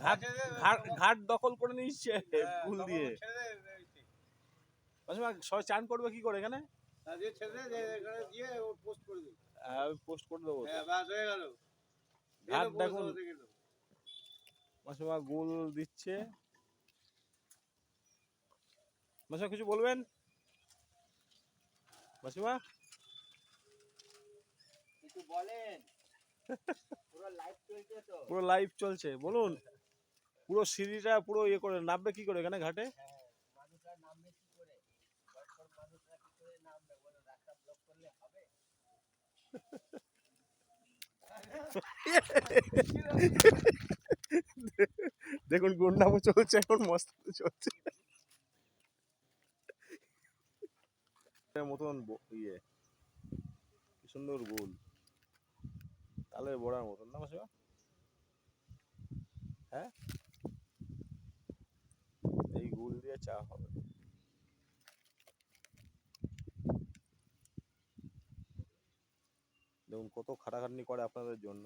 ঘাট ঘাট দখল করে নিচ্ছে ফুল দিয়ে। সবাই চান করবে কি করে এখানে? আমি পোস্ট করে দেবো। ঘাট দেখুন মাসিমা গোল দিচ্ছে। মাসিমা কিছু বলবেন? মাসিমা কিছু বলেন? পুরো লাইভ চলছে, বলুন। পুরো সিঁড়িটা পুরো ইয়ে করে নামবে কি করে এখানে ঘাটে? মানুষরা নামবে কি করে? মানুষরা কি করে নামবে? বলো, রাস্তা ব্লক করলে হবে? দেখুন গুন্ডামো চলছে এখন, মস্ত চলছে মতন ইয়ে কি সুন্দর গোল, তালের বড়ার মতন না মাসিমা? হ্যাঁ, এই গোল দিয়ে চা হবে। দেখুন কত খাটাখাটনি করে আপনাদের জন্য।